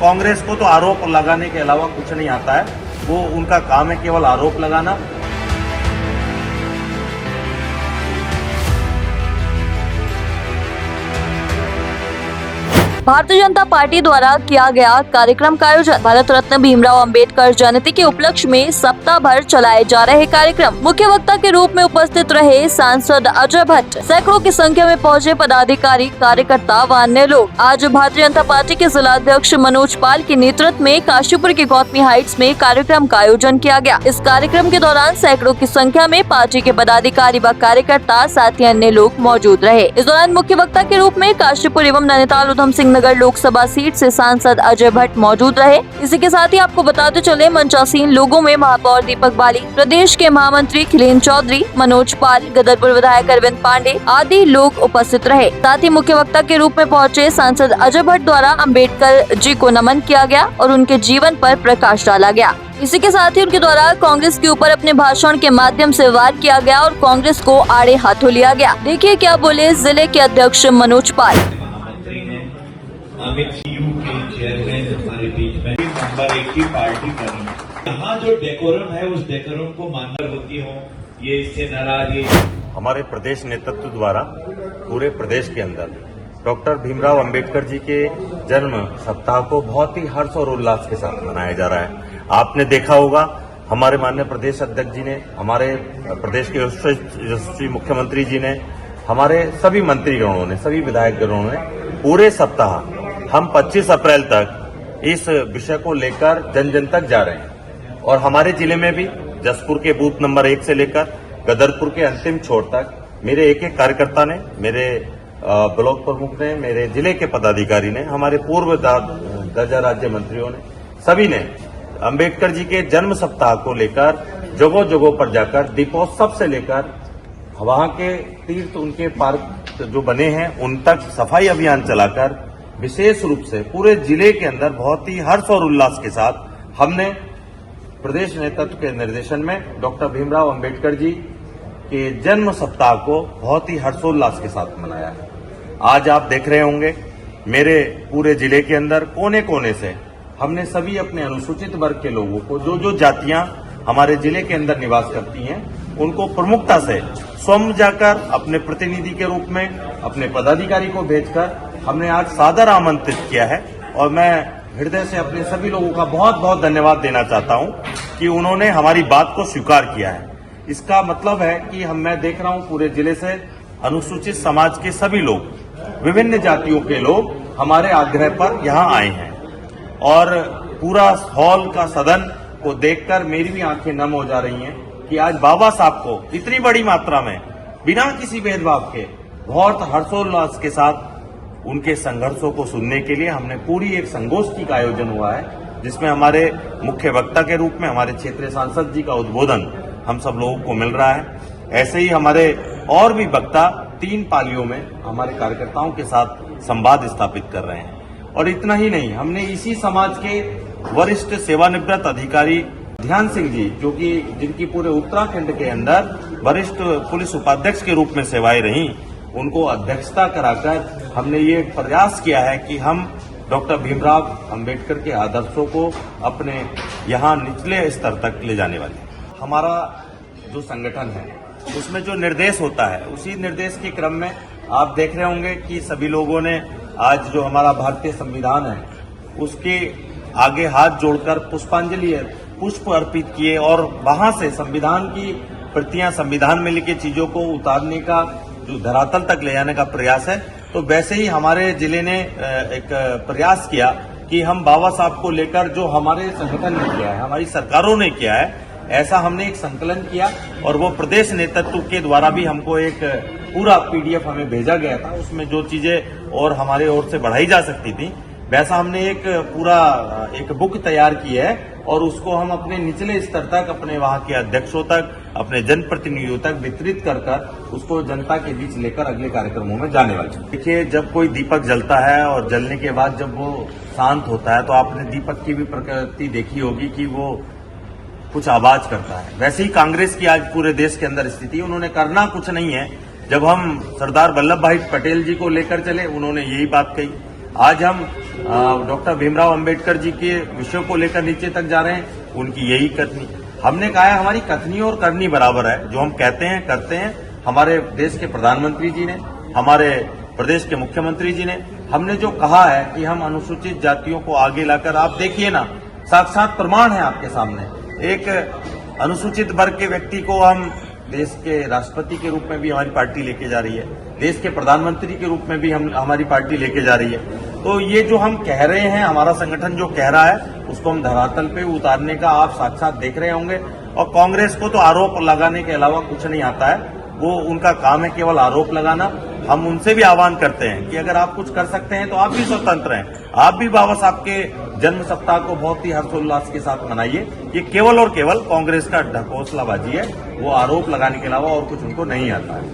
कांग्रेस को तो आरोप लगाने के अलावा कुछ नहीं आता है, वो उनका काम है केवल आरोप लगाना। भारतीय जनता पार्टी द्वारा किया गया कार्यक्रम का आयोजन। भारत रत्न भीमराव अंबेडकर जयंती के उपलक्ष्य में सप्ताह भर चलाए जा रहे कार्यक्रम। मुख्य वक्ता के रूप में उपस्थित रहे सांसद अजय भट्ट, सैकड़ों की संख्या में पहुंचे पदाधिकारी, कार्यकर्ता व अन्य लोग। आज भारतीय जनता पार्टी के जिलाध्यक्ष मनोज पाल के नेतृत्व में काशीपुर के गौतमी हाइट्स में कार्यक्रम का आयोजन किया गया। इस कार्यक्रम के दौरान सैकड़ों की संख्या में पार्टी के पदाधिकारी व कार्यकर्ता साथ ही अन्य लोग मौजूद रहे। इस दौरान मुख्य वक्ता के रूप में काशीपुर एवं नैनीताल उधम सिंह नगर लोकसभा सीट से सांसद अजय भट्ट मौजूद रहे। इसी के साथ ही आपको बताते चले मंचासीन लोगों में महापौर दीपक बाली, प्रदेश के महामंत्री खिलेन चौधरी, मनोज पाल, गदरपुर विधायक अरविंद पांडे आदि लोग उपस्थित रहे। साथ ही मुख्य वक्ता के रूप में पहुंचे सांसद अजय भट्ट द्वारा अम्बेडकर जी को नमन किया गया और उनके जीवन पर प्रकाश डाला गया। इसी के साथ ही उनके द्वारा कांग्रेस के ऊपर अपने भाषण के माध्यम से वार किया गया और कांग्रेस को आड़े हाथों लिया गया। देखिए क्या बोले जिले के अध्यक्ष मनोज पाल। अमित यू के चेयरमैन हमारे बीच में नंबर 1 की पार्टी बनी। यहाँ जो डेकोरम है उस डेकोरम को मानकर होती हो, ये इससे नाराज है। हमारे प्रदेश नेतृत्व द्वारा पूरे प्रदेश के अंदर डॉक्टर भीमराव अंबेडकर जी के जन्म सप्ताह को बहुत ही हर्ष और उल्लास के साथ मनाया जा रहा है। आपने देखा होगा हमारे माननीय प्रदेश अध्यक्ष जी ने, हमारे प्रदेश के यशस्वी मुख्यमंत्री जी ने, हमारे सभी मंत्रीगणों ने, सभी विधायकगणों ने पूरे सप्ताह हम 25 अप्रैल तक इस विषय को लेकर जन जन तक जा रहे हैं। और हमारे जिले में भी जसपुर के बूथ नंबर 1 से लेकर गदरपुर के अंतिम छोर तक मेरे एक एक कार्यकर्ता ने, मेरे ब्लॉक प्रमुख ने, मेरे जिले के पदाधिकारी ने, हमारे पूर्व दर्जा राज्य मंत्रियों ने, सभी ने अंबेडकर जी के जन्म सप्ताह को लेकर जगह जगह पर जाकर दीपोत्सव से लेकर वहां के तीर्थ, उनके पार्क जो बने हैं उन तक सफाई अभियान चलाकर विशेष रूप से पूरे जिले के अंदर बहुत ही हर्ष और उल्लास के साथ हमने प्रदेश नेतृत्व के निर्देशन में डॉक्टर भीमराव अंबेडकर जी के जन्म सप्ताह को बहुत ही हर्षोल्लास के साथ मनाया है। आज आप देख रहे होंगे मेरे पूरे जिले के अंदर कोने कोने से हमने सभी अपने अनुसूचित वर्ग के लोगों को, जो जातियां हमारे जिले के अंदर निवास करती हैं, उनको प्रमुखता से स्वयं जाकर अपने प्रतिनिधि के रूप में अपने पदाधिकारी को भेजकर हमने आज सादर आमंत्रित किया है। और मैं हृदय से अपने सभी लोगों का बहुत बहुत धन्यवाद देना चाहता हूं कि उन्होंने हमारी बात को स्वीकार किया है। इसका मतलब है कि मैं देख रहा हूं पूरे जिले से अनुसूचित समाज के सभी लोग, विभिन्न जातियों के लोग हमारे आग्रह पर यहां आए हैं। और पूरा हॉल का सदन को देखकर मेरी भी आंखें नम हो जा रही हैं कि आज बाबा साहब को इतनी बड़ी मात्रा में बिना किसी भेदभाव के बहुत हर्षोल्लास के साथ उनके संघर्षों को सुनने के लिए हमने पूरी एक संगोष्ठी का आयोजन हुआ है, जिसमें हमारे मुख्य वक्ता के रूप में हमारे क्षेत्रीय सांसद जी का उद्बोधन हम सब लोगों को मिल रहा है। ऐसे ही हमारे और भी वक्ता 3 पालियों में हमारे कार्यकर्ताओं के साथ संवाद स्थापित कर रहे हैं। और इतना ही नहीं, हमने इसी समाज के वरिष्ठ सेवानिवृत्त अधिकारी ध्यान सिंह जी, जो कि जिनकी पूरे उत्तराखंड के अंदर वरिष्ठ पुलिस उपाध्यक्ष के रूप में सेवाएं रही, उनको अध्यक्षता कराकर हमने ये प्रयास किया है कि हम डॉक्टर भीमराव अंबेडकर के आदर्शों को अपने यहाँ निचले स्तर तक ले जाने वाले हैं। हमारा जो संगठन है उसमें जो निर्देश होता है, उसी निर्देश के क्रम में आप देख रहे होंगे कि सभी लोगों ने आज जो हमारा भारतीय संविधान है उसके आगे हाथ जोड़कर पुष्प अर्पित किए और वहां से संविधान की प्रतियां, संविधान में लिखी चीजों को उतारने का जो धरातल तक ले जाने का प्रयास है। तो वैसे ही हमारे जिले ने एक प्रयास किया कि हम बाबा साहब को लेकर, जो हमारे संगठन ने किया है, हमारी सरकारों ने किया है, ऐसा हमने एक संकलन किया और वो प्रदेश नेतृत्व के द्वारा भी हमको एक पूरा PDF हमें भेजा गया था। उसमें जो चीजें और हमारे ओर से बढ़ाई जा सकती थी, वैसा हमने एक बुक तैयार की है और उसको हम अपने निचले स्तर तक, अपने वहां के अध्यक्षों तक, अपने जनप्रतिनिधियों तक वितरित कर उसको जनता के बीच लेकर अगले कार्यक्रमों में जाने वाले हैं। देखिए, जब कोई दीपक जलता है और जलने के बाद जब वो शांत होता है, तो आपने दीपक की भी प्रकृति देखी होगी कि वो कुछ आवाज करता है। वैसे ही कांग्रेस की आज पूरे देश के अंदर स्थिति, उन्होंने करना कुछ नहीं है। जब हम सरदार वल्लभ भाई पटेल जी को लेकर चले, उन्होंने यही बात कही। आज हम डॉक्टर भीमराव अंबेडकर जी के विषयों को लेकर नीचे तक जा रहे हैं, उनकी यही कथनी। हमने कहा है हमारी कथनी और करनी बराबर है, जो हम कहते हैं करते हैं। हमारे देश के प्रधानमंत्री जी ने, हमारे प्रदेश के मुख्यमंत्री जी ने, हमने जो कहा है कि हम अनुसूचित जातियों को आगे लाकर, आप देखिए ना, साक्षात प्रमाण है आपके सामने। एक अनुसूचित वर्ग के व्यक्ति को हम देश के राष्ट्रपति के रूप में भी हमारी पार्टी लेके जा रही है, देश के प्रधानमंत्री के रूप में भी हमारी पार्टी लेके जा रही है। तो ये जो हम कह रहे हैं, हमारा संगठन जो कह रहा है, उसको हम धरातल पे उतारने का आप साक्षात देख रहे होंगे। और कांग्रेस को तो आरोप लगाने के अलावा कुछ नहीं आता है, वो उनका काम है केवल आरोप लगाना। हम उनसे भी आह्वान करते हैं कि अगर आप कुछ कर सकते हैं तो आप भी स्वतंत्र हैं, आप भी बाबा साहब के जन्म सप्ताह को बहुत ही हर्षोल्लास के साथ मनाइए। ये केवल और केवल कांग्रेस का ढकोसलाबाजी है, वो आरोप लगाने के अलावा और कुछ उनको नहीं आता है।